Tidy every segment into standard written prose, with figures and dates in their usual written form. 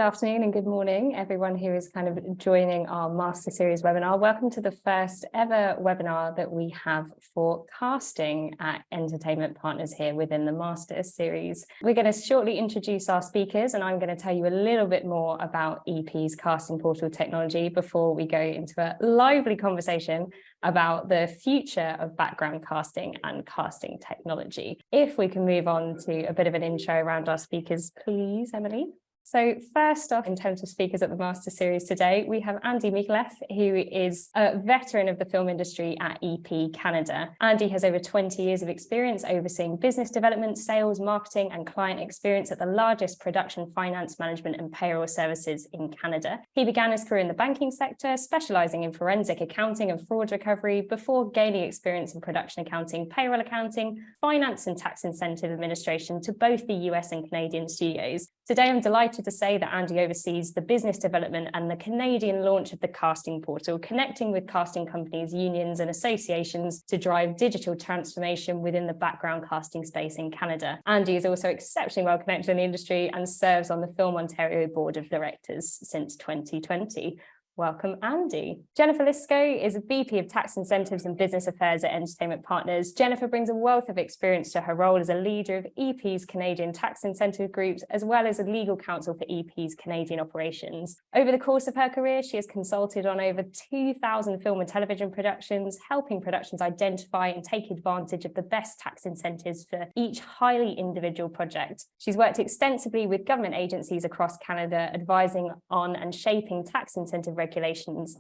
Good afternoon and good morning, everyone who is kind of joining our Master Series webinar. Welcome to the first ever webinar that we have for casting at Entertainment Partners here within the Master Series. We're going to shortly introduce our speakers, and I'm going to tell you a little bit more about EP's casting portal technology before we go into a lively conversation about the future of background casting and casting technology. If we can move on to a bit of an intro around our speakers, please, Emily. So first off, in terms of speakers at the Master Series today, we have Andy Micallef, who is a veteran of the film industry at EP Canada. Andy has over 20 years of experience overseeing business development, sales, marketing, and client experience at the largest production, finance, management, and payroll services in Canada. He began his career in the banking sector, specializing in forensic accounting and fraud recovery before gaining experience in production accounting, payroll accounting, finance, and tax incentive administration to both the US and Canadian studios. Today, I'm delighted to say that Andy oversees the business development and the Canadian launch of the casting portal, connecting with casting companies, unions, and associations to drive digital transformation within the background casting space in Canada. Andy is also exceptionally well connected in the industry and serves on the Film Ontario Board of Directors since 2020. Welcome, Andy. Jennifer Lisco is a VP of Tax Incentives and Business Affairs at Entertainment Partners. Jennifer brings a wealth of experience to her role as a leader of EP's Canadian tax incentive groups, as well as a legal counsel for EP's Canadian operations. Over the course of her career, she has consulted on over 2,000 film and television productions, helping productions identify and take advantage of the best tax incentives for each highly individual project. She's worked extensively with government agencies across Canada, advising on and shaping tax incentive regulations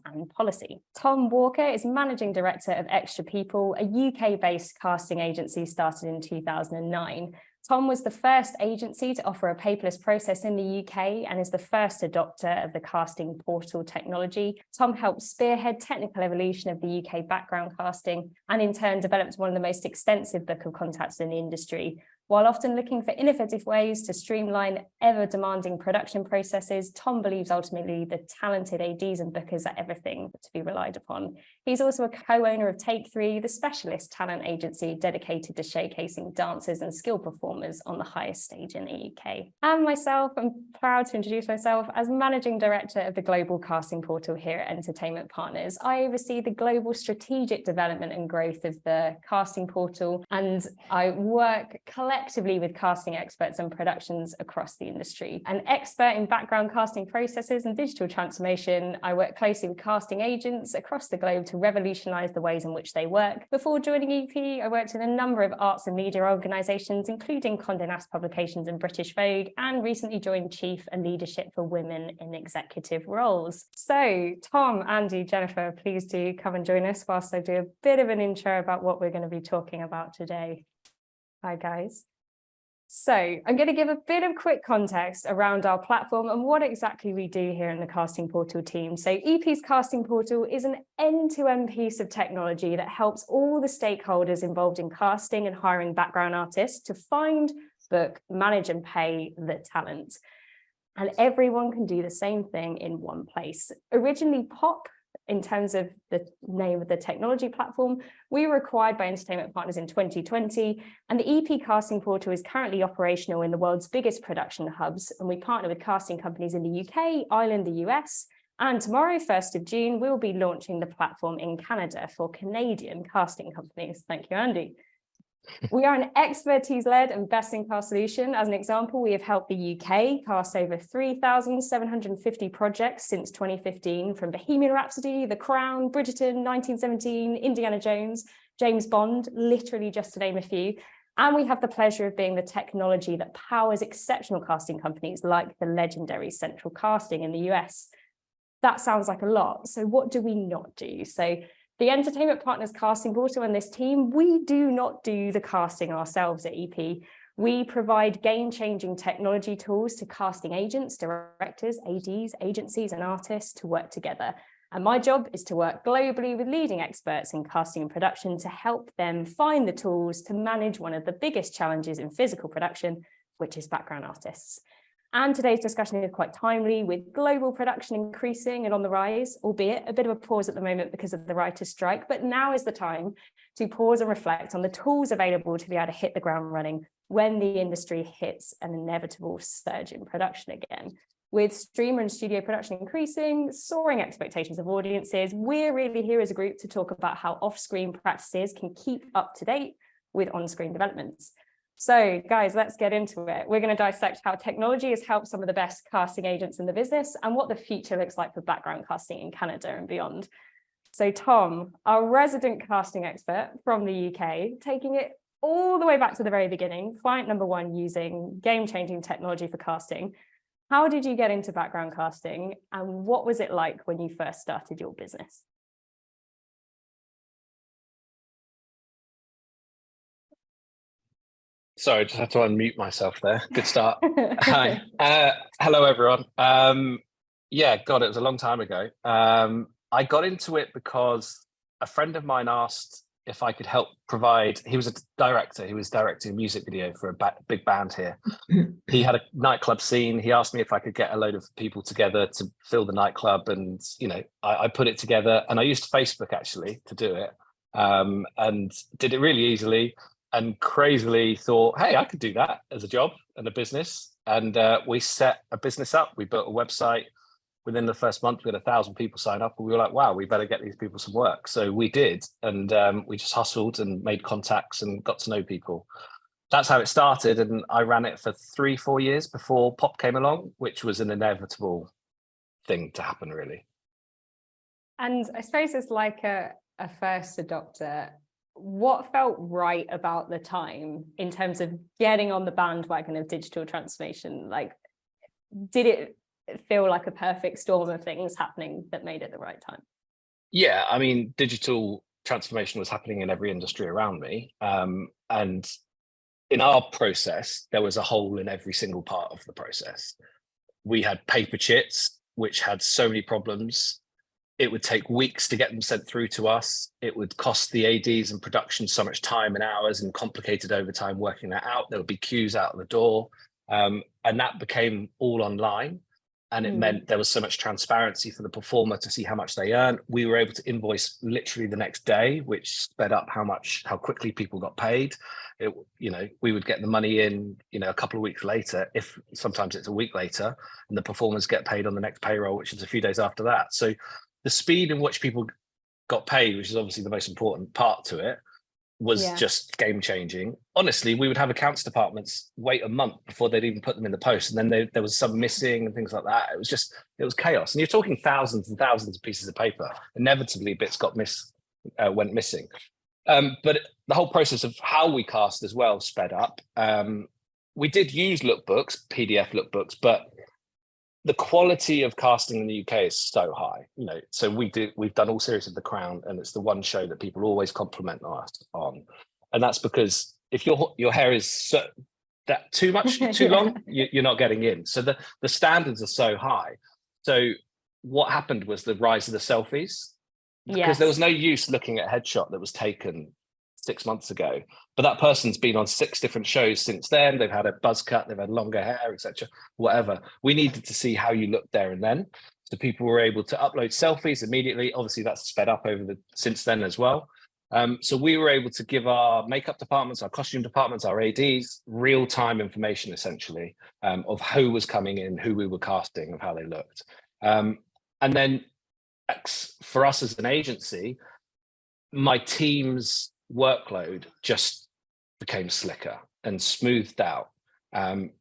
and policy. Tom Walker is Managing Director of Extra People, a UK-based casting agency started in 2009. Tom was the first agency to offer a paperless process in the UK and is the first adopter of the casting portal technology. Tom helped spearhead technical evolution of the UK background casting and in turn developed one of the most extensive book of contacts in the industry. While often looking for innovative ways to streamline ever-demanding production processes, Tom believes ultimately the talented ADs and bookers are everything to be relied upon. He's also a co-owner of Take 3, the specialist talent agency dedicated to showcasing dancers and skilled performers on the highest stage in the UK. And myself, I'm proud to introduce myself as Managing Director of the Global Casting Portal here at Entertainment Partners. I oversee the global strategic development and growth of the casting portal, and I work collectively with casting experts and productions across the industry. An expert in background casting processes and digital transformation, I work closely with casting agents across the globe to revolutionize the ways in which they work. Before joining EP, I worked in a number of arts and media organizations, including Condé Nast Publications and British Vogue, and recently joined Chief and Leadership for Women in Executive Roles. So, Tom, Andy, Jennifer, please do come and join us whilst I do a bit of an intro about what we're going to be talking about today. Hi, guys. So I'm going to give a bit of quick context around our platform and what exactly we do here in the casting portal team. So EP's casting portal is an end-to-end piece of technology that helps all the stakeholders involved in casting and hiring background artists to find, book, manage and pay the talent. And everyone can do the same thing in one place. Originally POP, in terms of the name of the technology platform, we were acquired by Entertainment Partners in 2020, and the EP casting portal is currently operational in the world's biggest production hubs, and we partner with casting companies in the UK, Ireland, the US, and tomorrow, 1st of June, we'll be launching the platform in Canada for Canadian casting companies. Thank you, Andy. We are an expertise-led and best-in-class solution. As an example, we have helped the UK cast over 3,750 projects since 2015, from Bohemian Rhapsody, The Crown, Bridgerton, 1917, Indiana Jones, James Bond, literally just to name a few. And we have the pleasure of being the technology that powers exceptional casting companies like the legendary Central Casting in the US. That sounds like a lot. So what do we not do? So the Entertainment Partners casting portal and this team, we do not do the casting ourselves at EP. We provide game-changing technology tools to casting agents, directors, ADs, agencies, and artists to work together. And my job is to work globally with leading experts in casting and production to help them find the tools to manage one of the biggest challenges in physical production, which is background artists. And today's discussion is quite timely, with global production increasing and on the rise, albeit a bit of a pause at the moment because of the writer's strike. But now is the time to pause and reflect on the tools available to be able to hit the ground running when the industry hits an inevitable surge in production again. With streamer and studio production increasing, soaring expectations of audiences, we're really here as a group to talk about how off-screen practices can keep up to date with on-screen developments. So guys, let's get into it. We're going to dissect how technology has helped some of the best casting agents in the business and what the future looks like for background casting in Canada and beyond. So Tom, our resident casting expert from the UK, taking it all the way back to the very beginning, client number one using game-changing technology for casting. How did you get into background casting, and what was it like when you first started your business? Sorry, I just had to unmute myself there. Good start. Hi. Hello, everyone. Yeah, God, it was a long time ago. I got into it because a friend of mine asked if I could help provide. He was a director. He was directing a music video for a big band here. He had a nightclub scene. He asked me if I could get a load of people together to fill the nightclub, and I put it together. And I used Facebook actually to do it, and did it really easily. And crazily thought, hey, I could do that as a job and a business. And we set a business up. We built a website. Within the first month, we had 1,000 people sign up, and we were like, wow, we better get these people some work. So we did, and we just hustled and made contacts and got to know people. That's how it started, and I ran it for 3-4 years before Pop came along, which was an inevitable thing to happen, really. And I suppose it's like a first adopter. What felt right about the time in terms of getting on the bandwagon of digital transformation? Like, did it feel like a perfect storm of things happening that made it the right time? Yeah, I mean, digital transformation was happening in every industry around me. And in our process, there was a hole in every single part of the process. We had paper chits, which had so many problems. It would take weeks to get them sent through to us. It would cost the ADs and production so much time and hours and complicated overtime working that out. There would be queues out the door. And that became all online. And it meant there was so much transparency for the performer to see how much they earn. We were able to invoice literally the next day, which sped up how quickly people got paid. We would get the money in, a couple of weeks later, if sometimes it's a week later, and the performers get paid on the next payroll, which is a few days after that. So the speed in which people got paid, which is obviously the most important part to it, was just game changing. Honestly, we would have accounts departments wait a month before they'd even put them in the post. And then there was some missing and things like that. It was chaos. And you're talking thousands and thousands of pieces of paper. Inevitably, bits went missing. But the whole process of how we cast as well sped up. We did use lookbooks, PDF lookbooks, but the quality of casting in the UK is so high, so we've done all series of The Crown, and it's the one show that people always compliment us on. And that's because if your hair is that too long, you're not getting in. So the standards are so high. So what happened was the rise of the selfies, because there was no use looking at a headshot that was taken 6 months ago, but that person's been on 6 different shows since then. They've had a buzz cut, they've had longer hair, etc. Whatever. We needed to see how you looked there and then. So people were able to upload selfies immediately. Obviously, that's sped up since then as well. So we were able to give our makeup departments, our costume departments, our ADs real-time information, essentially, of who was coming in, who we were casting, of how they looked. And then for us as an agency, my team's workload just became slicker and smoothed out,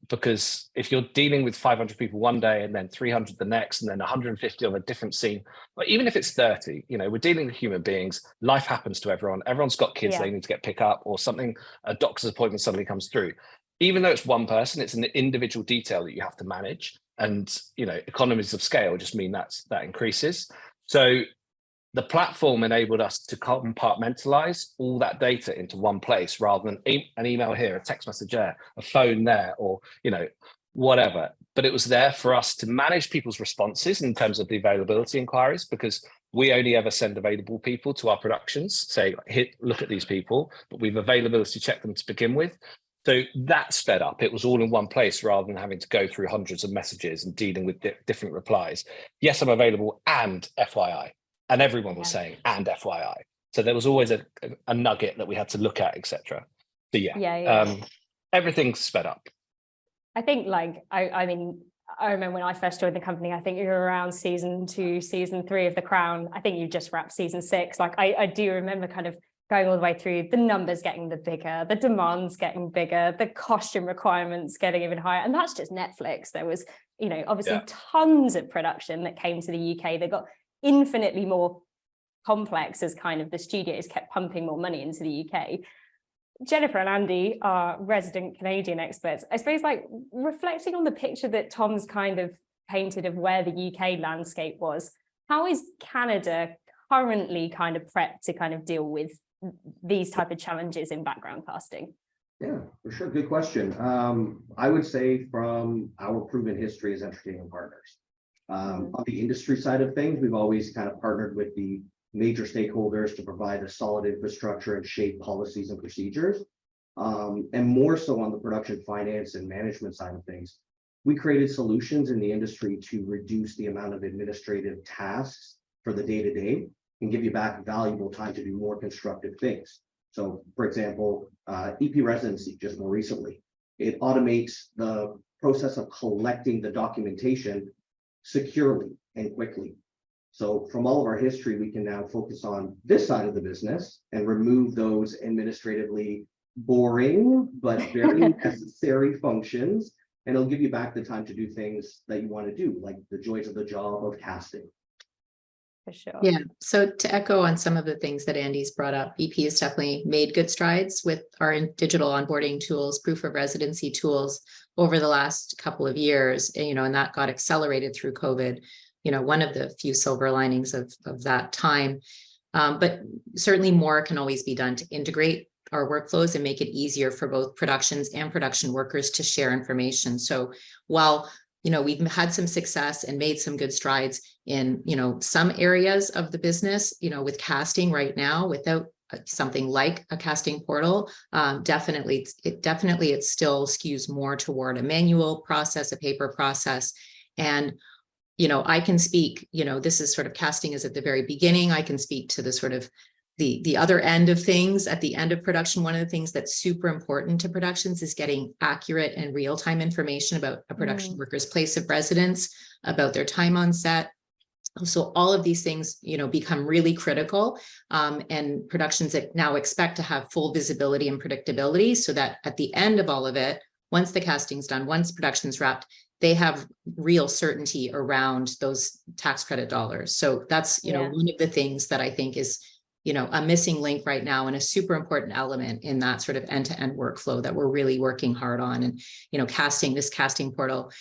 because if you're dealing with 500 people one day and then 300 the next and then 150 of a different scene, or even if it's 30, we're dealing with human beings. Life happens to everyone. Everyone's got kids they need to get pick up, or something, a doctor's appointment suddenly comes through. Even though it's one person, it's an individual detail that you have to manage, and economies of scale just mean that increases. So the platform enabled us to compartmentalize all that data into one place, rather than an email here, a text message there, a phone there, or whatever. But it was there for us to manage people's responses in terms of the availability inquiries, because we only ever send available people to our productions, say, look at these people, but we've availability checked them to begin with. So that sped up. It was all in one place, rather than having to go through hundreds of messages and dealing with different replies. Yes, I'm available, and FYI. And everyone was saying, and FYI. So there was always a nugget that we had to look at, etc. So everything's sped up. I think, I mean, I remember when I first joined the company, I think you were around season 2, season 3 of The Crown. I think you just wrapped season 6. Like I do remember kind of going all the way through, the numbers getting bigger, the demands getting bigger, the costume requirements getting even higher. And that's just Netflix. There was, obviously tons of production that came to the UK that got infinitely more complex as kind of the studios kept pumping more money into the UK. Jennifer and Andy are resident Canadian experts. I suppose, like, reflecting on the picture that Tom's kind of painted of where the UK landscape was, how is Canada currently kind of prepped to kind of deal with these type of challenges in background casting? Yeah, for sure. Good question. I would say from our proven history as entertainment partners. On the industry side of things, we've always kind of partnered with the major stakeholders to provide a solid infrastructure and shape policies and procedures. And more so on the production finance and management side of things, we created solutions in the industry to reduce the amount of administrative tasks for the day-to-day and give you back valuable time to do more constructive things. So, for example, EP residency, just more recently, it automates the process of collecting the documentation securely and quickly. So from all of our history, we can now focus on this side of the business and remove those administratively boring but very necessary functions. And it'll give you back the time to do things that you want to do, like the joys of the job of casting. For sure. Yeah. So to echo on some of the things that Andy's brought up, EP has definitely made good strides with our digital onboarding tools, proof of residency tools over the last couple of years, and that got accelerated through COVID. One of the few silver linings of that time. But certainly more can always be done to integrate our workflows and make it easier for both productions and production workers to share information. So while we've had some success and made some good strides in, some areas of the business, with casting right now, without something like a casting portal, definitely it still skews more toward a manual process, a paper process. And I can speak, this is sort of casting is at the very beginning. I can speak to the sort of the other end of things at the end of production. One of the things that's super important to productions is getting accurate and real-time information about a production worker's place of residence, about their time on set. So all of these things, become really critical, and productions that now expect to have full visibility and predictability so that at the end of all of it, once the casting's done, once production's wrapped, they have real certainty around those tax credit dollars. So that's, one of the things that I think is, a missing link right now and a super important element in that sort of end-to-end workflow that we're really working hard on. And, this casting portal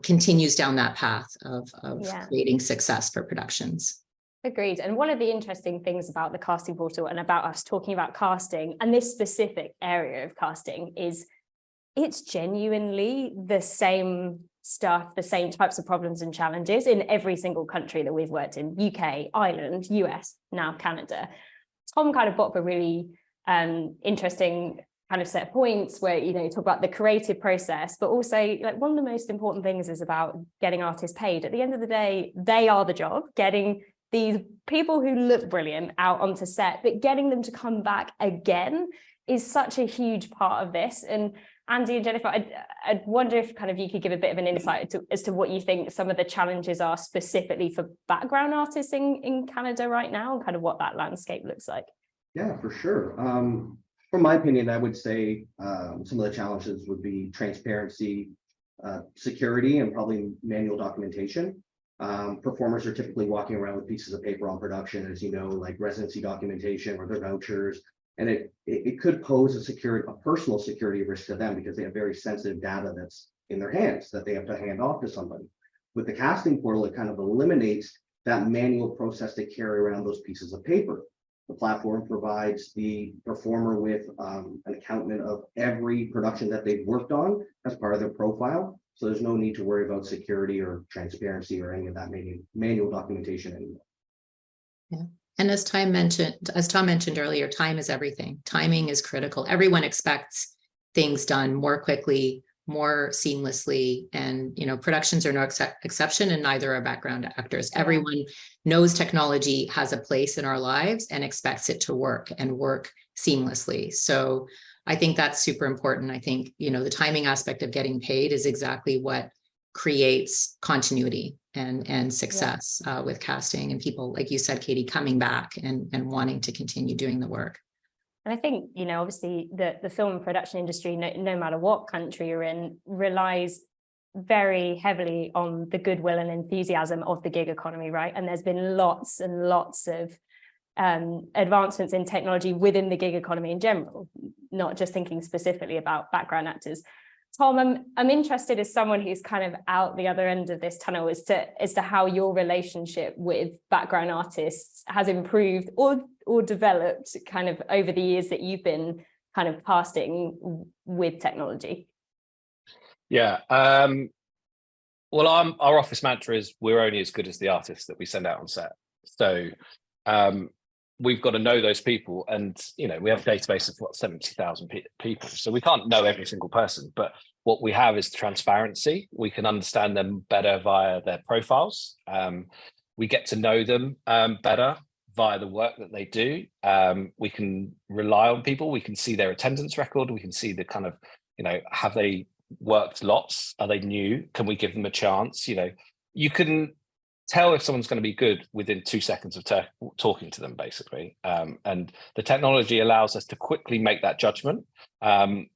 continues down that path of creating success for productions. Agreed. And one of the interesting things about the casting portal and about us talking about casting and this specific area of casting is it's genuinely the same stuff, the same types of problems and challenges in every single country that we've worked in: UK, Ireland, US, now Canada. Tom kind of brought up a really interesting kind of set of points where, talk about the creative process, but also like one of the most important things is about getting artists paid. At the end of the day, they are the job, getting these people who look brilliant out onto set, but getting them to come back again is such a huge part of this. And Andy and Jennifer, I'd wonder if kind of you could give a bit of an insight as to what you think some of the challenges are specifically for background artists in Canada right now, and kind of what that landscape looks like. Yeah, for sure. From my opinion, I would say some of the challenges would be transparency, security, and probably manual documentation. Performers are typically walking around with pieces of paper on production, as you know, like residency documentation or their vouchers. And it could pose a personal security risk to them because they have very sensitive data that's in their hands that they have to hand off to somebody. With the casting portal, it kind of eliminates that manual process to carry around those pieces of paper. The platform provides the performer with an accounting of every production that they've worked on as part of their profile. So there's no need to worry about security or transparency or any of that manual documentation anymore. Yeah. And as Tom mentioned earlier, time is everything. Timing is critical. Everyone expects things done more quickly, more seamlessly, and productions are no exception, and neither are background actors. Everyone knows technology has a place in our lives and expects it to work and work seamlessly. So I think that's super important. I think the timing aspect of getting paid is exactly what creates continuity and success with casting, and people, like you said, Katie, coming back and wanting to continue doing the work. And I think, you know, obviously the film production industry, no matter what country you're in, relies very heavily on the goodwill and enthusiasm of the gig economy, right? And there's been lots and lots of advancements in technology within the gig economy in general, not just thinking specifically about background actors. Tom, I'm interested, as someone who's kind of out the other end of this tunnel, as to how your relationship with background artists has improved or developed kind of over the years that you've been kind of casting with technology. Yeah. Well, our office mantra is we're only as good as the artists that we send out on set. So we've got to know those people, and you know, we have a database of 70,000 people, so we can't know every single person, but what we have is transparency. We can understand them better via their profiles. We get to know them better via the work that they do. We can rely on people. We can see their attendance record. We can see the kind of, you know, have they worked lots? Are they new? Can we give them a chance? You know, you can tell if someone's going to be good within 2 seconds of talking to them, basically. And the technology allows us to quickly make that judgment. But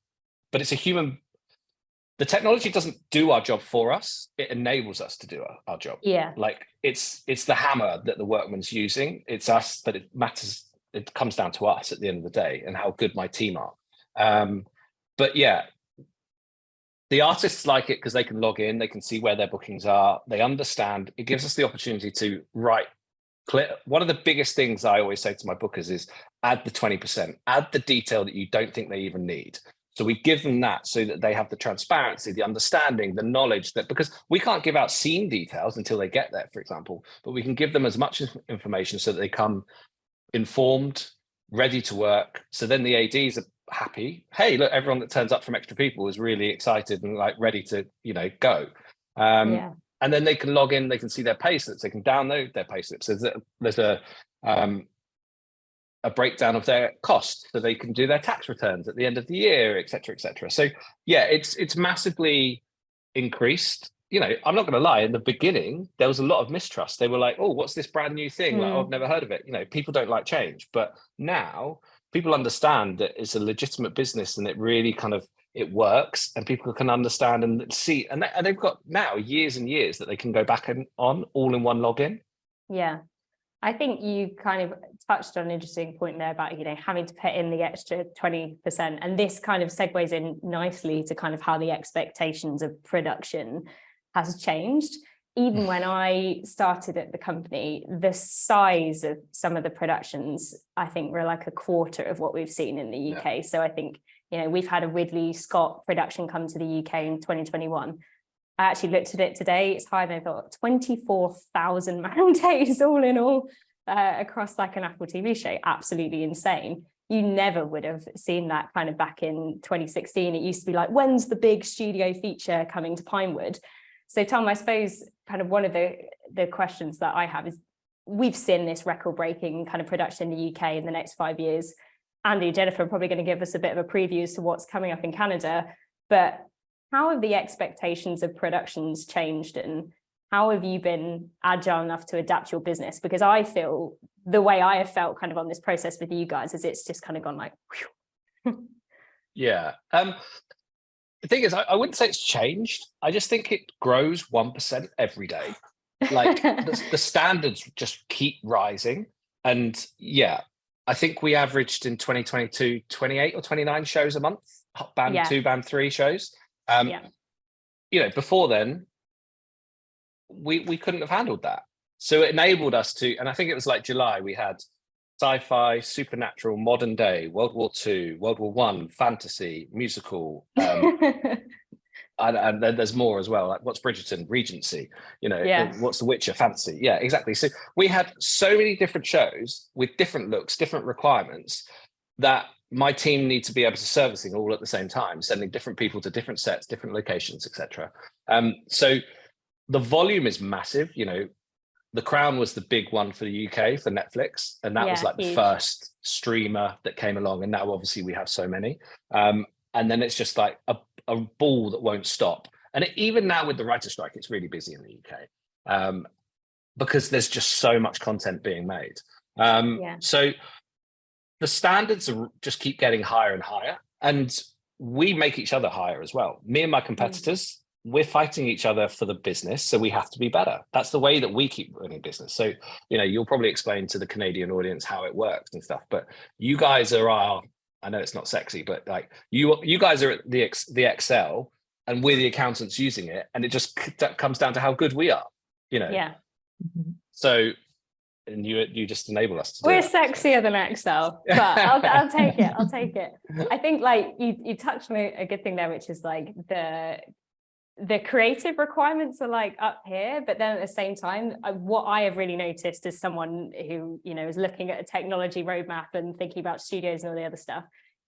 it's the technology doesn't do our job for us. It enables us to do our job. Yeah. Like it's the hammer that the workman's using. It's us, but it matters. It comes down to us at the end of the day and how good my team are. But yeah, the artists like it because they can log in, they can see where their bookings are, they understand. It gives us the opportunity to write clear. One of the biggest things I always say to my bookers is add the 20%, add the detail that you don't think they even need. So we give them that so that they have the transparency, the understanding, the knowledge, that because we can't give out scene details until they get there, for example, but we can give them as much information so that they come informed, ready to work. So then the ADs are happy. Hey, look, everyone that turns up from Extra People is really excited and like ready to, you know, go. And then they can log in, they can see their pay slips, they can download their pay slips. There's a breakdown of their costs, so they can do their tax returns at the end of the year, et cetera, et cetera. So yeah, it's massively increased. You know, I'm not going to lie, in the beginning, there was a lot of mistrust. They were like, oh, what's this brand new thing? Like, oh, I've never heard of it. You know, people don't like change. But now people understand that it's a legitimate business and it really kind of, it works, and people can understand and see. And they've got now years and years that they can go back on all in one login. Yeah. I think you kind of touched on an interesting point there about, you know, having to put in the extra 20%. And this kind of segues in nicely to kind of how the expectations of production has changed. Even when I started at the company, the size of some of the productions, I think, were like a quarter of what we've seen in the UK. Yeah. So I think, you know, we've had a Ridley Scott production come to the UK in 2021. I actually looked at it today. It's higher than I thought. 24,000 man days all in all across like an Apple TV show. Absolutely insane. You never would have seen that kind of back in 2016. It used to be like, when's the big studio feature coming to Pinewood? So Tom, I suppose kind of one of the questions that I have is, we've seen this record-breaking kind of production in the UK in the next 5 years. Andy and Jennifer are probably going to give us a bit of a preview as to what's coming up in Canada, but how have the expectations of productions changed, and how have you been agile enough to adapt your business? Because I feel the way I have felt kind of on this process with you guys is it's just kind of gone like, whew. Yeah. The thing is, I wouldn't say it's changed. I just think it grows 1% every day. Like the standards just keep rising. And yeah, I think we averaged in 2022, 28 or 29 shows a month, band 2, band 3 shows. You know, before then, we couldn't have handled that. So it enabled us to, and I think it was like July, we had sci-fi, supernatural, modern day, World War II, World War I, fantasy, musical, and then there's more as well. Like, what's Bridgerton, Regency, you know, what's The Witcher, fantasy. Yeah, exactly. So we had so many different shows with different looks, different requirements, that my team need to be able to servicing all at the same time, sending different people to different sets, different locations, etc. So the volume is massive. You know, The Crown was the big one for the UK for Netflix, and that was like huge. The first streamer that came along, and now obviously we have so many. And then it's just like a ball that won't stop. And even now with the writer strike, it's really busy in the UK because there's just so much content being made. So the standards just keep getting higher and higher, and we make each other higher as well. Me and my competitors, we're fighting each other for the business, so we have to be better. That's the way that we keep running business. So, you know, you'll probably explain to the Canadian audience how it works and stuff, but you guys are our, I know it's not sexy, but like you guys are the Excel and we're the accountants using it, and it just comes down to how good we are, you know. Yeah. So, and you just enable us to We're do that, sexier than Excel, but I'll take it. I'll take it. I think like you touched on a good thing there, which is like the creative requirements are like up here, but then at the same time, what I have really noticed as someone who, you know, is looking at a technology roadmap and thinking about studios and all the other stuff,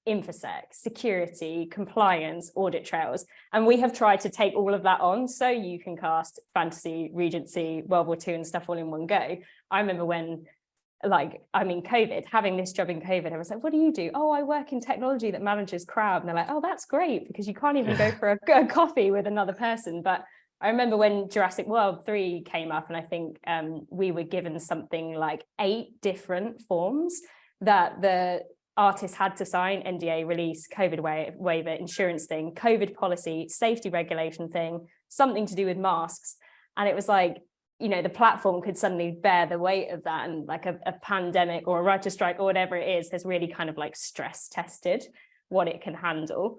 infosec, security, compliance, audit trails. And we have tried to take all of that on so you can cast fantasy, Regency, World War II and stuff all in one go. I remember when, like, I mean, COVID, having this job in COVID, I was like, what do you do? Oh, I work in technology that manages crowd. And they're like, oh, that's great, because you can't even go for a coffee with another person. But I remember when Jurassic World 3 came up, and I think we were given something like 8 different forms that the artists had to sign: NDA, release, COVID waiver, insurance thing, COVID policy, safety regulation thing, something to do with masks. And it was like, you know, the platform could suddenly bear the weight of that, and like a pandemic or a writer strike or whatever it is has really kind of like stress tested what it can handle.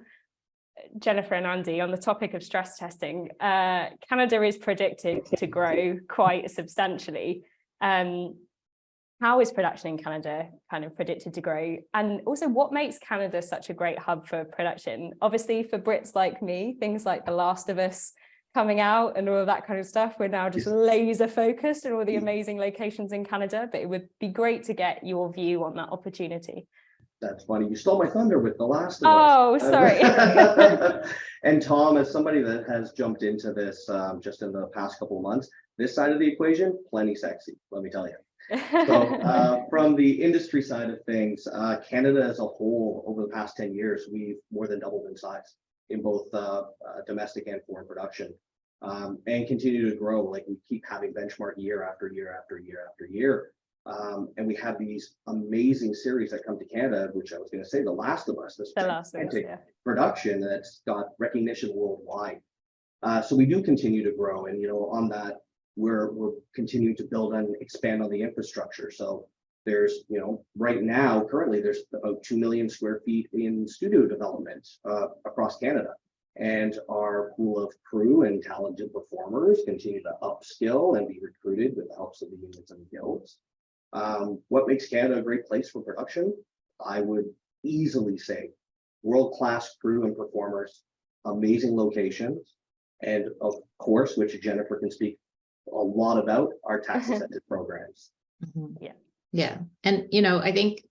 Jennifer and Andy, on the topic of stress testing, Canada is predicted to grow quite substantially. How is production in Canada kind of predicted to grow? And also, what makes Canada such a great hub for production? Obviously, for Brits like me, things like The Last of Us coming out and all of that kind of stuff, we're now just laser focused on all the amazing locations in Canada, but it would be great to get your view on that opportunity. That's funny. You stole my thunder with The Last of Oh, Us. sorry. And Tom, as somebody that has jumped into this just in the past couple of months, this side of the equation, plenty sexy, let me tell you. So from the industry side of things, Canada as a whole, over the past 10 years, we've more than doubled in size in both domestic and foreign production, and continue to grow. Like, we keep having benchmark year after year after year after year. And we have these amazing series that come to Canada, which I was going to say, The Last of Us, this production that's got recognition worldwide. So we do continue to grow, and, you know, on that, we're continuing to build and expand on the infrastructure. So there's, you know, right now, currently, there's about 2 million square feet in studio development across Canada. And our pool of crew and talented performers continue to upskill and be recruited with the help of the unions and guilds. What makes Canada a great place for production? I would easily say world-class crew and performers, amazing locations, and of course, which Jennifer can speak a lot about, our tax incentive programs. Yeah. And, you know, I think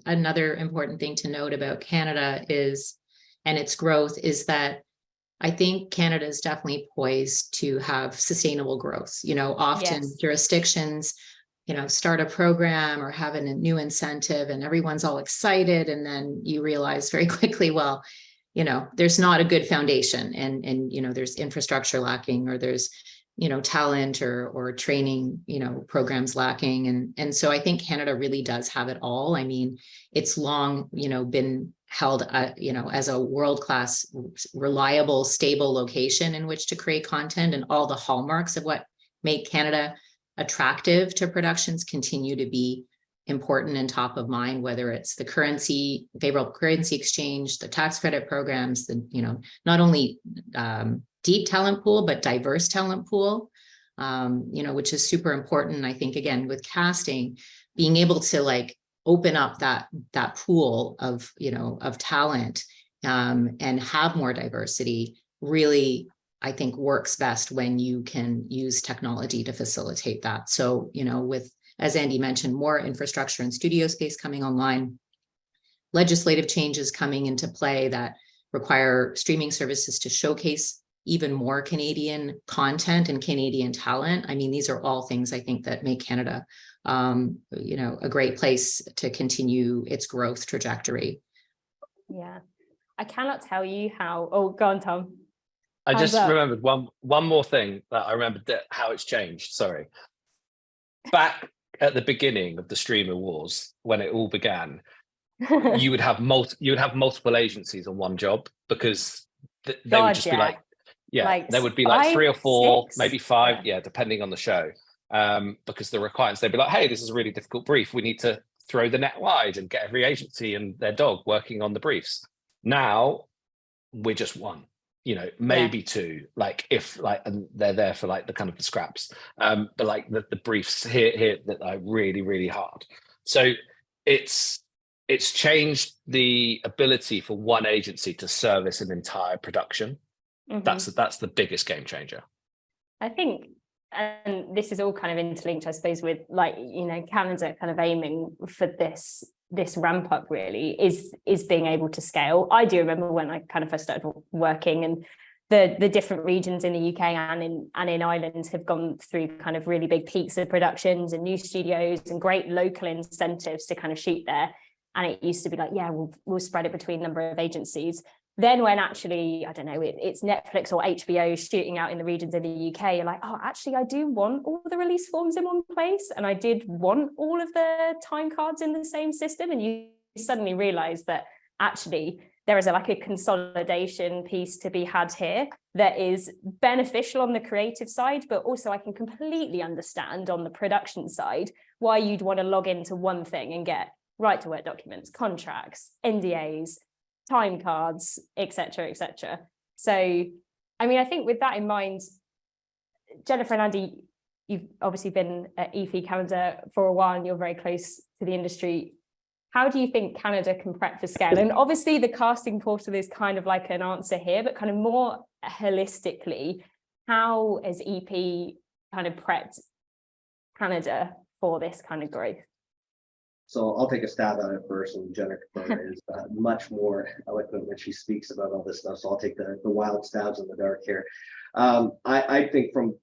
another important thing to note about Canada is, and its growth, is that I think Canada is definitely poised to have sustainable growth. You know, often jurisdictions, you know, start a program or have a new incentive and everyone's all excited. And then you realize very quickly, well, you know, there's not a good foundation, and, you know, there's infrastructure lacking, or there's, you know, talent or training, you know, programs lacking. And so I think Canada really does have it all. I mean, it's long, you know, been held, you know, as a world-class, reliable, stable location in which to create content, and all the hallmarks of what make Canada attractive to productions continue to be important and top of mind, whether it's the currency, favorable currency exchange, the tax credit programs, the, you know, not only deep talent pool, but diverse talent pool, you know, which is super important. I think, again, with casting, being able to like open up that pool of, you know, of talent, and have more diversity really, I think, works best when you can use technology to facilitate that. So, you know, with, as Andy mentioned, more infrastructure and studio space coming online, legislative changes coming into play that require streaming services to showcase even more Canadian content and Canadian talent. I mean, these are all things I think that make Canada, you know, a great place to continue its growth trajectory. Yeah, I cannot tell you how. Oh, go on, Tom. I How's just that? remembered one more thing that I remembered, that how it's changed. Sorry. Back at the beginning of the streamer wars, when it all began, you would have multiple agencies on one job, because they would God, just be yeah. Like there would be like 5, 3 or 4, 6. maybe 5, yeah, depending on the show. Because the requirements, they'd be like, hey, this is a really difficult brief. We need to throw the net wide and get every agency and their dog working on the briefs. Now we're just one, maybe 2, like if like, and they're there for like the kind of the scraps. But like the briefs here that are really, really hard. So it's changed the ability for one agency to service an entire production. Mhm. That's the biggest game changer. I think, and this is all kind of interlinked, I suppose, with like, Canada kind of aiming for this ramp up really is being able to scale. I do remember when I kind of first started working, and the different regions in the UK and in Ireland have gone through kind of really big peaks of productions and new studios and great local incentives to kind of shoot there. And it used to be like, yeah, we'll spread it between a number of agencies. Then when actually, I don't know, it's Netflix or HBO shooting out in the regions in the UK, you're like, oh, actually, I do want all the release forms in one place. And I did want all of the time cards in the same system. And you suddenly realize that actually there is a consolidation piece to be had here that is beneficial on the creative side, but also I can completely understand on the production side why you'd want to log into one thing and get right to work documents, contracts, NDAs, time cards, etc., etc. So, I mean, I think with that in mind, Jennifer and Andy, you've obviously been at EP Canada for a while and you're very close to the industry. How do you think Canada can prep for scale? And obviously the casting portal is kind of like an answer here, but kind of more holistically, how has EP kind of prepped Canada for this kind of growth? So I'll take a stab at it first, and Jennifer is much more eloquent when she speaks about all this stuff. So I'll take the wild stabs in the dark here. I think from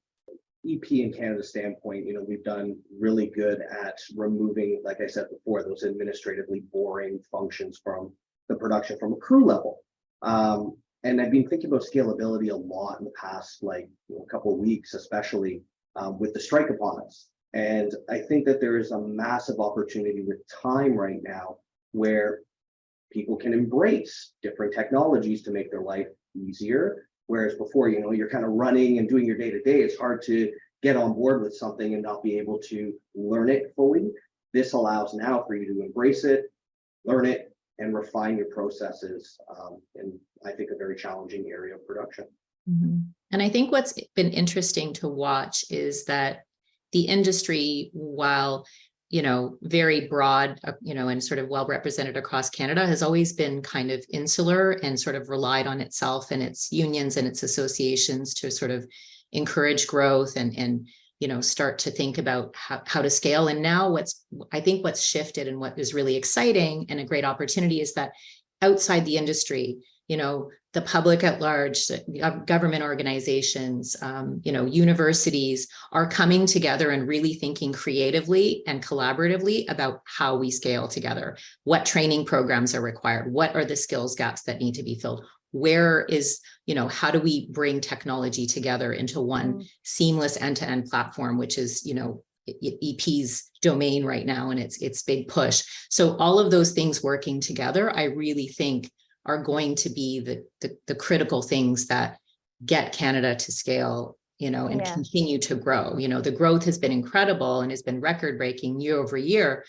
EP and Canada standpoint, we've done really good at removing, like I said before, those administratively boring functions from the production from a crew level. And I've been thinking about scalability a lot in the past, couple of weeks, especially with the strike upon us. And I think that there is a massive opportunity with time right now where people can embrace different technologies to make their life easier. Whereas before, you're kind of running and doing your day-to-day, it's hard to get on board with something and not be able to learn it fully. This allows now for you to embrace it, learn it, and refine your processes in, I think, a very challenging area of production. Mm-hmm. And I think what's been interesting to watch is that the industry, while very broad, and sort of well represented across Canada, has always been kind of insular and sort of relied on itself and its unions and its associations to sort of encourage growth and start to think about how to scale. And now I think what's shifted and what is really exciting and a great opportunity is that outside the industry, the public at large, government organizations, universities are coming together and really thinking creatively and collaboratively about how we scale together. What training programs are required? What are the skills gaps that need to be filled? Where is, how do we bring technology together into one seamless end-to-end platform, which is, EP's domain right now and its big push. So all of those things working together, I really think are going to be the critical things that get Canada to scale, and continue to grow. The growth has been incredible and has been record-breaking year over year,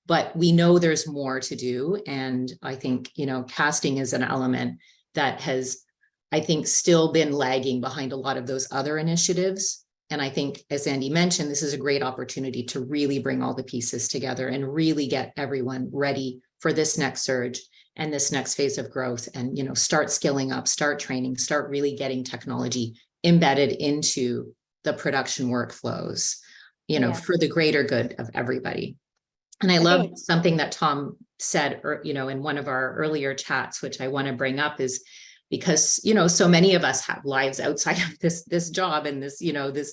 but we know there's more to do. And I think, casting is an element that has, I think, still been lagging behind a lot of those other initiatives. And I think, as Andy mentioned, this is a great opportunity to really bring all the pieces together and really get everyone ready for this next surge and this next phase of growth, and start skilling up, start training, start really getting technology embedded into the production workflows, for the greater good of everybody. And I love something that Tom said, in one of our earlier chats, which I want to bring up, is because so many of us have lives outside of this job and this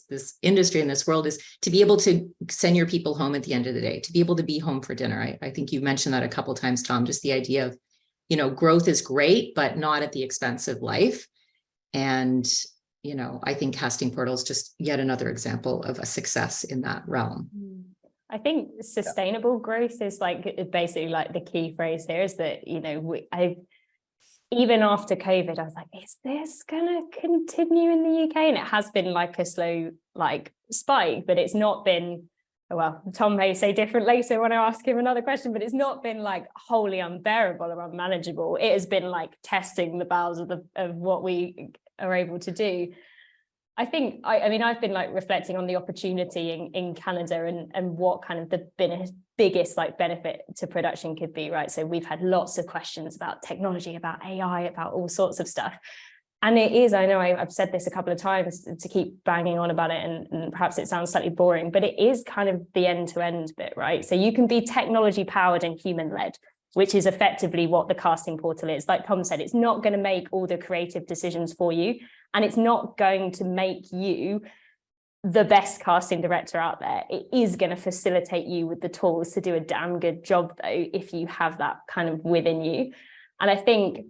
this industry and this world, is to be able to send your people home at the end of the day, to be able to be home for dinner. I think you mentioned that a couple of times, Tom, just the idea of growth is great, but not at the expense of life. And, you know, I think casting portal is just yet another example of a success in that realm. I think sustainable growth is like basically like the key phrase here, is that, you know, even after COVID, I was like, is this gonna continue in the UK? And it has been like a slow like spike, but it's not been, well, Tom may say different later when I ask him another question, but it's not been like wholly unbearable or unmanageable. It has been like testing the bounds of what we are able to do. I think, I mean, I've been like reflecting on the opportunity in Canada and what kind of the biggest like benefit to production could be, right? So we've had lots of questions about technology, about AI, about all sorts of stuff. And it is, I know I've said this a couple of times to keep banging on about it, and perhaps it sounds slightly boring, but it is kind of the end-to-end bit, right? So you can be technology powered and human-led, which is effectively what the casting portal is. Like Tom said, it's not going to make all the creative decisions for you, and it's not going to make you the best casting director out there. It is going to facilitate you with the tools to do a damn good job, though, if you have that kind of within you. And I think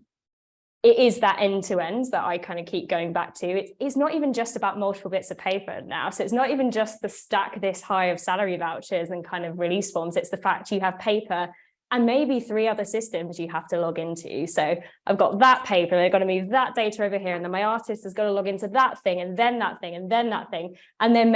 it is that end-to-end that I kind of keep going back to. It's not even just about multiple bits of paper now. So it's not even just the stack this high of salary vouchers and kind of release forms. It's the fact you have paper and maybe 3 other systems you have to log into. So I've got that paper, they've got to move that data over here, and then my artist has got to log into that thing, and then that thing, and then that thing. And then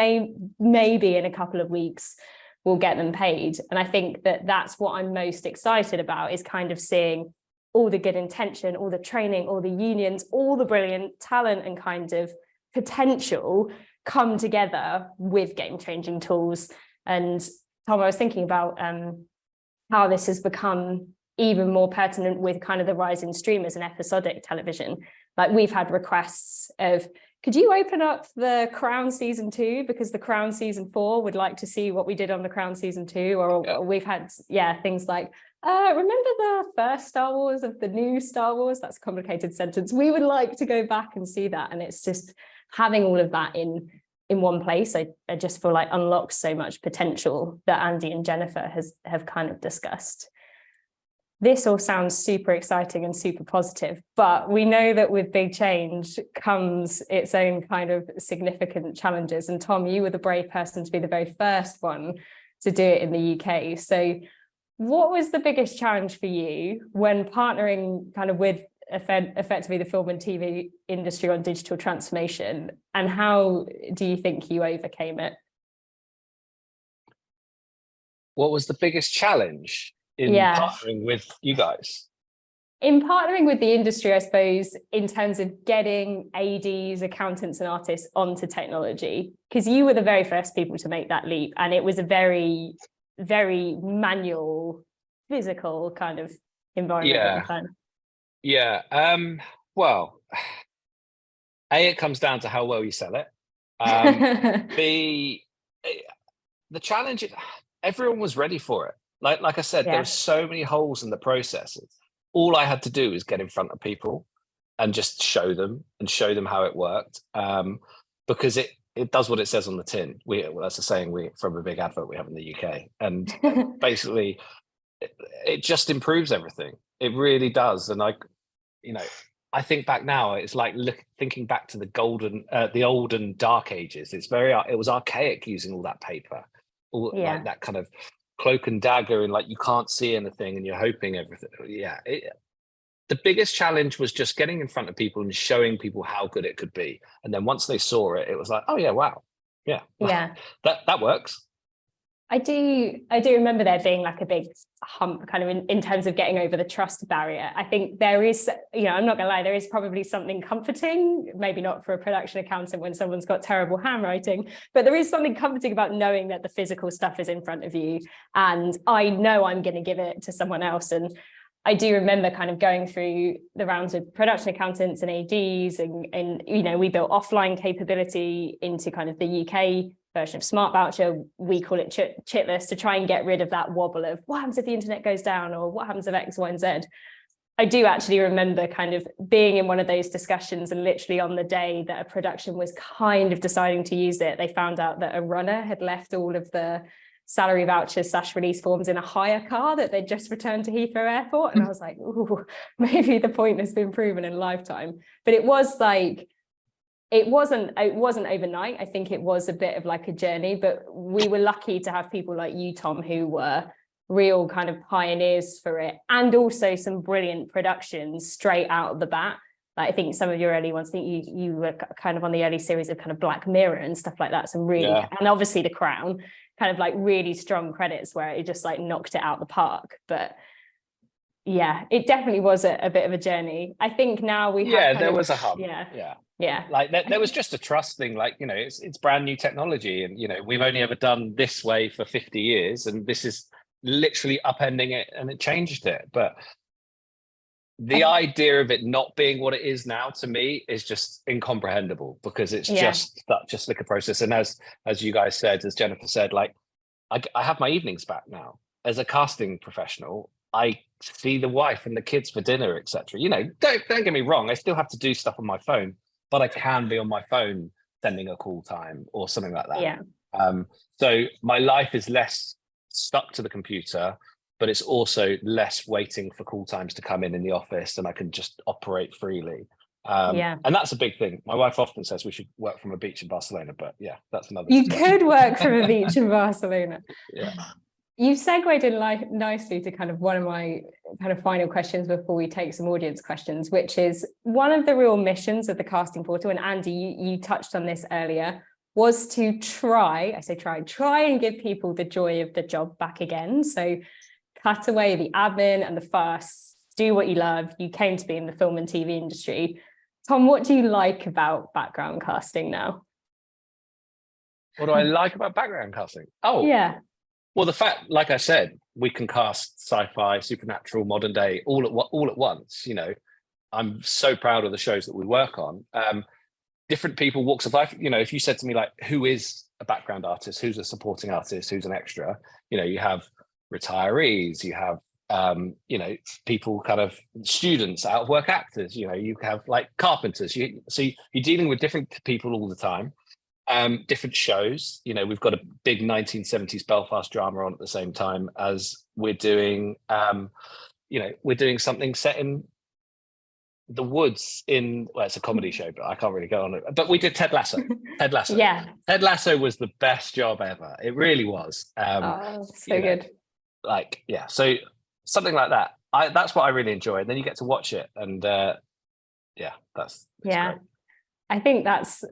maybe in a couple of weeks, we'll get them paid. And I think that that's what I'm most excited about, is kind of seeing all the good intention, all the training, all the unions, all the brilliant talent and kind of potential come together with game-changing tools. And Tom, I was thinking about how this has become even more pertinent with kind of the rise in streamers and episodic television. Like we've had requests of, could you open up the Crown season 2, because the Crown season 4 would like to see what we did on the Crown season 2, or we've had, things like, remember the first Star Wars of the new Star Wars? That's a complicated sentence. We would like to go back and see that. And it's just having all of that in one place, I just feel like unlocks so much potential that Andy and Jennifer have kind of discussed. This all sounds super exciting and super positive, but we know that with big change comes its own kind of significant challenges. And Tom, you were the brave person to be the very first one to do it in the UK. So what was the biggest challenge for you when partnering kind of with effectively the film and TV industry on digital transformation, and how do you think you overcame it? What was the biggest challenge in partnering with you guys? In partnering with the industry, I suppose, in terms of getting ADs, accountants and artists onto technology, because you were the very first people to make that leap, and it was a very, very manual, physical kind of environment at the time. Well, A, it comes down to how well you sell it. B, the challenge, everyone was ready for it. Like I said, there are so many holes in the processes. All I had to do is get in front of people and just show them how it worked. Because it does what it says on the tin. That's a saying from a big advert we have in the UK. And basically, it just improves everything. It really does. And I think back now, it's like thinking back to the olden dark ages. It was archaic using all that paper, like that kind of cloak and dagger, and like you can't see anything and you're hoping everything. The biggest challenge was just getting in front of people and showing people how good it could be. And then once they saw it, it was like, oh yeah, wow. Yeah. That works. I do remember there being like a big hump kind of in terms of getting over the trust barrier. I think there is, I'm not gonna lie, there is probably something comforting, maybe not for a production accountant when someone's got terrible handwriting, but there is something comforting about knowing that the physical stuff is in front of you and I know I'm going to give it to someone else. And I do remember kind of going through the rounds of production accountants and ADs and we built offline capability into kind of the UK version of Smart Voucher. We call it chitless, to try and get rid of that wobble of what happens if the internet goes down or what happens if X, Y, and Z. I do actually remember kind of being in one of those discussions, and literally on the day that a production was kind of deciding to use it, they found out that a runner had left all of the salary vouchers / release forms in a hire car that they'd just returned to Heathrow Airport. And I was like, ooh, maybe the point has been proven in a lifetime. But it was like, it wasn't overnight. I think it was a bit of like a journey, but we were lucky to have people like you, Tom, who were real kind of pioneers for it, and also some brilliant productions straight out of the bat. Like, I think some of your early ones, I think you were kind of on the early series of kind of Black Mirror and stuff like that. Some really, and obviously The Crown, kind of like really strong credits where it just like knocked it out the park. But yeah, it definitely was a bit of a journey. I think now we have there was a hub. Yeah. Like there was just a trust thing, like, you know, it's brand new technology, and, you know, we've only ever done this way for 50 years, and this is literally upending it, and it changed it. But the idea of it not being what it is now, to me, is just incomprehensible, because it's just such a slicker process. And as you guys said, as Jennifer said, like, I have my evenings back now. As a casting professional, I see the wife and the kids for dinner, etc. You know, don't get me wrong, I still have to do stuff on my phone, but I can be on my phone sending a call time or something like that. Yeah. So my life is less stuck to the computer, but it's also less waiting for call times to come in the office, and I can just operate freely. And that's a big thing. My wife often says we should work from a beach in Barcelona, but yeah, that's another discussion. You could work from a beach in Barcelona. Yeah. You've segued in nicely to kind of one of my kind of final questions before we take some audience questions, which is one of the real missions of the casting portal, and Andy, you touched on this earlier, was to try and give people the joy of the job back again. So cut away the admin and the fuss, do what you love. You came to be in the film and TV industry. Tom, what do you like about background casting now? What do I like about background casting? Oh, yeah. Well, the fact, like I said, we can cast sci-fi, supernatural, modern day, all at once. You know, I'm so proud of the shows that we work on. Different people, walks of life. You know, if you said to me, like, who is a background artist, who's a supporting artist, who's an extra? You know, you have retirees, you have you know, people, kind of students, out of work actors. You know, you have like carpenters. So you're dealing with different people all the time. Different shows. You know, we've got a big 1970s Belfast drama on at the same time as we're doing you know, we're doing something set in the woods it's a comedy show, but I can't really go on it. But we did Ted Lasso. Yeah. Ted Lasso was the best job ever. It really was. So know, good. Like, yeah, so something like that. That's what I really enjoy. And then you get to watch it, and that's great. I think that's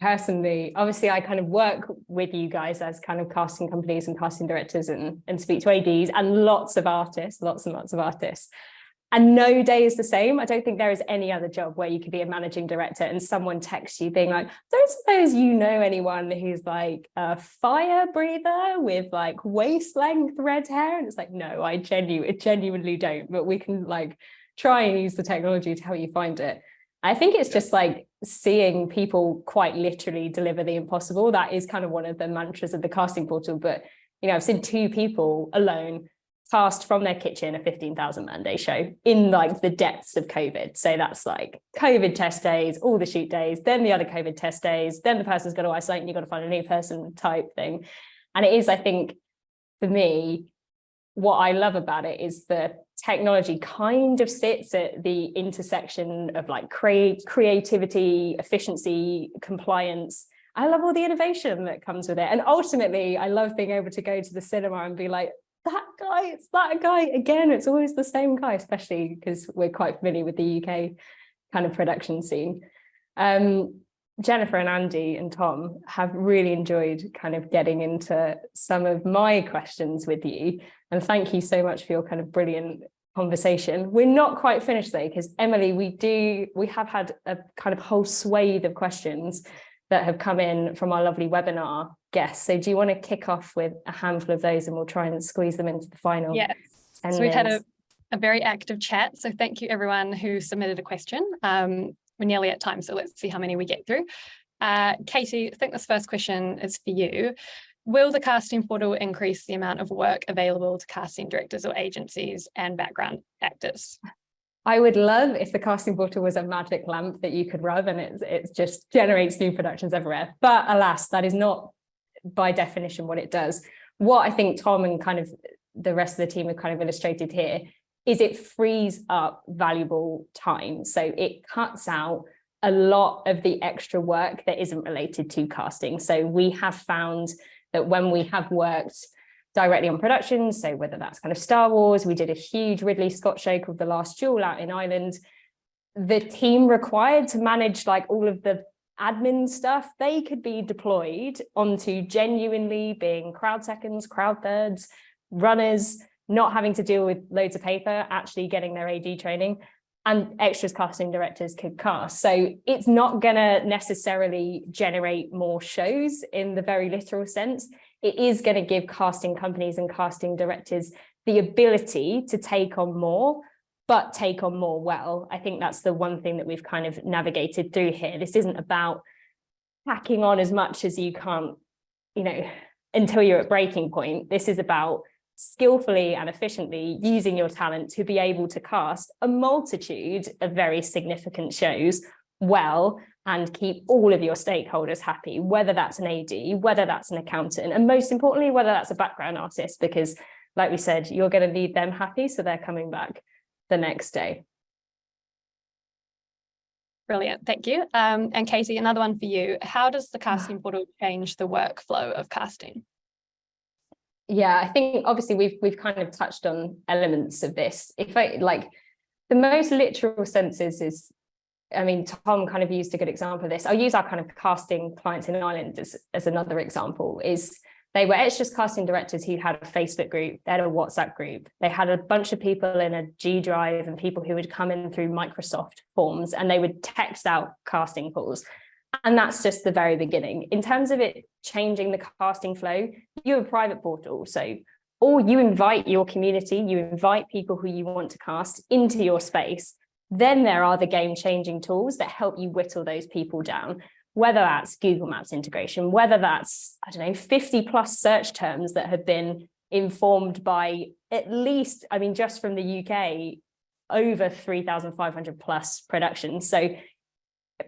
personally, obviously I kind of work with you guys as kind of casting companies and casting directors and speak to ADs and lots and lots of artists. And no day is the same. I don't think there is any other job where you could be a managing director and someone texts you being like, don't suppose you know anyone who's like a fire breather with like waist length red hair? And it's like, no, I genuinely don't, but we can like try and use the technology to help you find it. I think it's just like seeing people quite literally deliver the impossible. That is kind of one of the mantras of the casting portal. But, you know, I've seen 2 people alone cast from their kitchen a 15,000 man day show in like the depths of COVID. So that's like COVID test days, all the shoot days, then the other COVID test days, then the person's got to isolate and you've got to find a new person type thing. And it is, I think, for me, what I love about it is the technology kind of sits at the intersection of like creativity, efficiency, compliance. I love all the innovation that comes with it. And ultimately, I love being able to go to the cinema and be like, it's that guy again. It's always the same guy, especially because we're quite familiar with the UK kind of production scene. Jennifer and Andy and Tom have really enjoyed kind of getting into some of my questions with you. And thank you so much for your kind of brilliant conversation. We're not quite finished though, because Emily, we have had a kind of whole swathe of questions that have come in from our lovely webinar guests. So do you want to kick off with a handful of those and we'll try and squeeze them into the final? Yes. So we've had a very active chat. So thank you everyone who submitted a question. We're nearly at time, so let's see how many we get through. Katie, I think this first question is for you. Will the casting portal increase the amount of work available to casting directors or agencies and background actors? I would love if the casting portal was a magic lamp that you could rub and it just generates new productions everywhere. But alas, that is not by definition what it does. What I think Tom and kind of the rest of the team have kind of illustrated here is it frees up valuable time. So it cuts out a lot of the extra work that isn't related to casting. So we have found that when we have worked directly on productions, so whether that's kind of Star Wars, we did a huge Ridley Scott show called The Last Duel out in Ireland. The team required to manage like all of the admin stuff, they could be deployed onto genuinely being crowd seconds, crowd thirds, runners, not having to deal with loads of paper, actually getting their AD training, and extras casting directors could cast. So it's not going to necessarily generate more shows in the very literal sense. It is going to give casting companies and casting directors the ability to take on more, but take on more well. I think that's the one thing that we've kind of navigated through here. This isn't about packing on as much as you can't, you know, until you're at breaking point. This is about skillfully and efficiently using your talent to be able to cast a multitude of very significant shows well and keep all of your stakeholders happy, whether that's an AD, whether that's an accountant, and most importantly, whether that's a background artist, because like we said, you're going to need them happy so they're coming back the next day. Brilliant, thank you. And Katie, another one for you. How does the casting portal change the workflow of casting? Yeah, I think obviously we've kind of touched on elements of this. If I like the most literal senses is, I mean, Tom kind of used a good example of this. I'll use our kind of casting clients in Ireland as another example. Is they were extras casting directors who had a Facebook group, they had a WhatsApp group, they had a bunch of people in a G Drive and people who would come in through Microsoft Forms and they would text out casting calls. And that's just the very beginning. In terms of it changing the casting flow, you have a private portal. So, or you invite your community, you invite people who you want to cast into your space. Then there are the game-changing tools that help you whittle those people down, whether that's Google Maps integration, whether that's, I don't know, 50 plus search terms that have been informed by at least, I mean, just from the UK, over 3,500 plus productions. So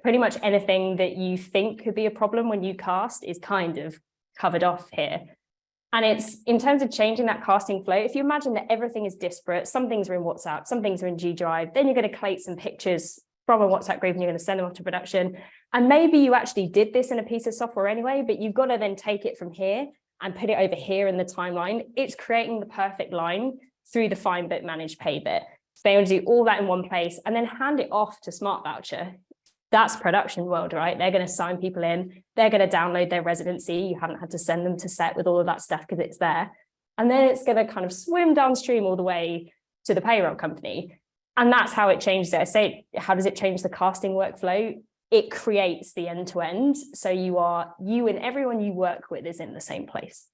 pretty much anything that you think could be a problem when you cast is kind of covered off here. And it's in terms of changing that casting flow, if you imagine that everything is disparate, some things are in WhatsApp, some things are in G Drive, then you're going to collate some pictures from a WhatsApp group and you're going to send them off to production. And maybe you actually did this in a piece of software anyway, but you've got to then take it from here and put it over here in the timeline. It's creating the perfect line through the find bit, manage, pay bit. So they want to do all that in one place and then hand it off to Smart Voucher. That's production world, right? They're going to sign people in. They're going to download their residency. You haven't had to send them to set with all of that stuff because it's there. And then it's going to kind of swim downstream all the way to the payroll company. And that's how it changes it. I say, how does it change the casting workflow? It creates the end-to-end. So you and everyone you work with is in the same place.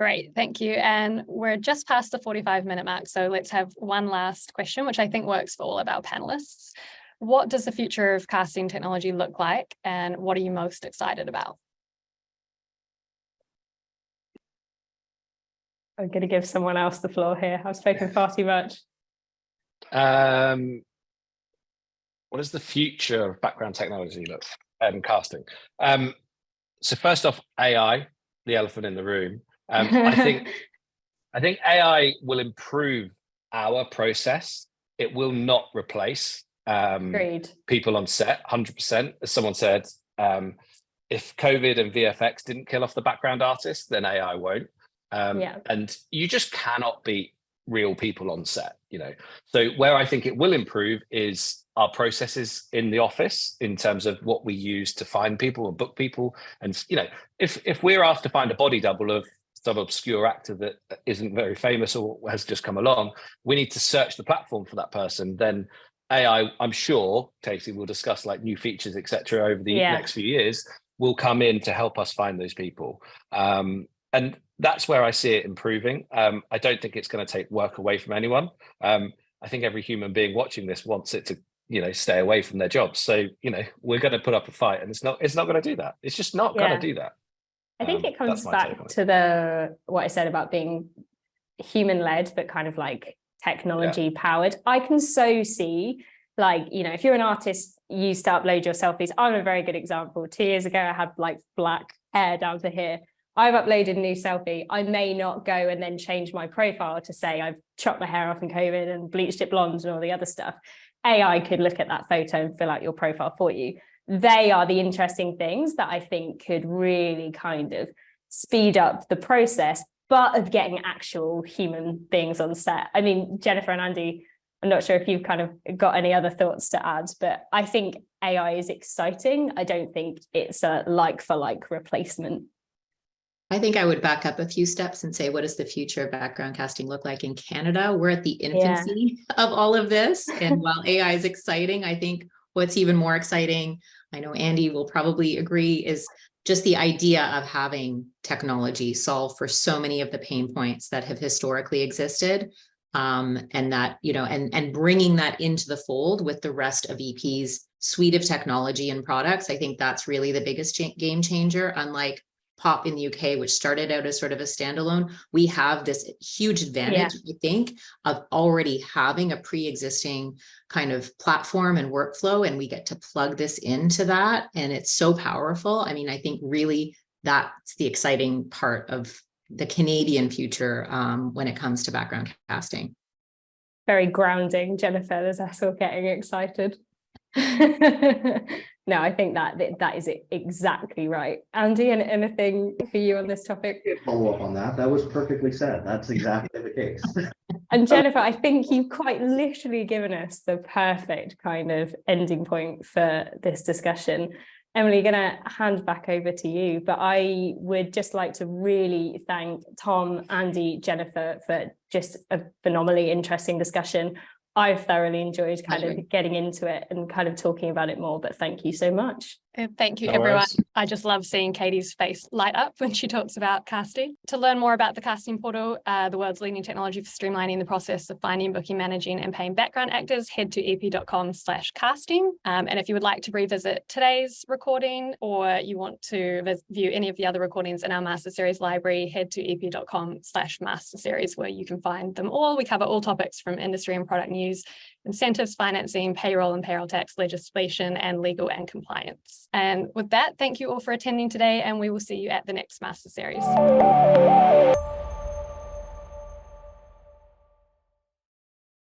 Great, thank you. And we're just past the 45-minute mark, so let's have one last question, which I think works for all of our panelists. What does the future of casting technology look like, and what are you most excited about? I'm going to give someone else the floor here. I've spoken far too much. What does the future of background technology look and casting? So first off, AI, the elephant in the room. I think AI will improve our process. It will not replace people on set 100%. As someone said, if COVID and VFX didn't kill off the background artists, then AI won't. And you just cannot beat real people on set, you know. So where I think it will improve is our processes in the office in terms of what we use to find people and book people. And, you know, if we're asked to find a body double of some obscure actor that isn't very famous or has just come along, we need to search the platform for that person. Then AI, I'm sure, Casey, will discuss like new features, etc., over the next few years, will come in to help us find those people. And that's where I see it improving. I don't think it's going to take work away from anyone. I think every human being watching this wants it to, you know, stay away from their jobs. So, you know, we're going to put up a fight, and it's not going to do that. It's just not going to do that. I think it comes back to what I said about being human-led, but kind of like technology-powered. I can so see, like, you know, if you're an artist, you used to upload your selfies. I'm a very good example. 2 years ago, I had like black hair down to here. I've uploaded a new selfie. I may not go and then change my profile to say I've chopped my hair off in COVID and bleached it blonde and all the other stuff. AI could look at that photo and fill out your profile for you. They are the interesting things that I think could really kind of speed up the process, but of getting actual human beings on set. I mean, Jennifer and Andy, I'm not sure if you've kind of got any other thoughts to add, but I think AI is exciting. I don't think it's a like for like replacement. I think I would back up a few steps and say, what does the future of background casting look like in Canada? We're at the infancy of all of this. And while AI is exciting, I think what's even more exciting, I know Andy will probably agree, is just the idea of having technology solve for so many of the pain points that have historically existed. And that, you know, and bringing that into the fold with the rest of EP's suite of technology and products. I think that's really the biggest game changer. Unlike Pop in the UK, which started out as sort of a standalone, we have this huge advantage, I think, of already having a pre-existing kind of platform and workflow, and we get to plug this into that. And it's so powerful. I mean, I think really that's the exciting part of the Canadian future when it comes to background casting. Very grounding, Jennifer. There's us all getting excited. No, I think that is exactly right. Andy, anything for you on this topic? Follow up on that. That was perfectly said. That's exactly the case. And Jennifer, I think you've quite literally given us the perfect kind of ending point for this discussion. Emily, going to hand back over to you, but I would just like to really thank Tom, Andy, Jennifer for just a phenomenally interesting discussion. I've thoroughly enjoyed kind of getting into it and kind of talking about it more, but thank you so much. Thank you, everyone. I just love seeing Katie's face light up when she talks about casting. To learn more about the casting portal, the world's leading technology for streamlining the process of finding, booking, managing, and paying background actors, head to ep.com/casting. And if you would like to revisit today's recording, or you want to view any of the other recordings in our Master Series library, head to ep.com/master series, where you can find them all. We cover all topics from industry and product news, incentives, financing, payroll and payroll tax legislation, and legal and compliance. And with that, thank you all for attending today, and we will see you at the next Master Series.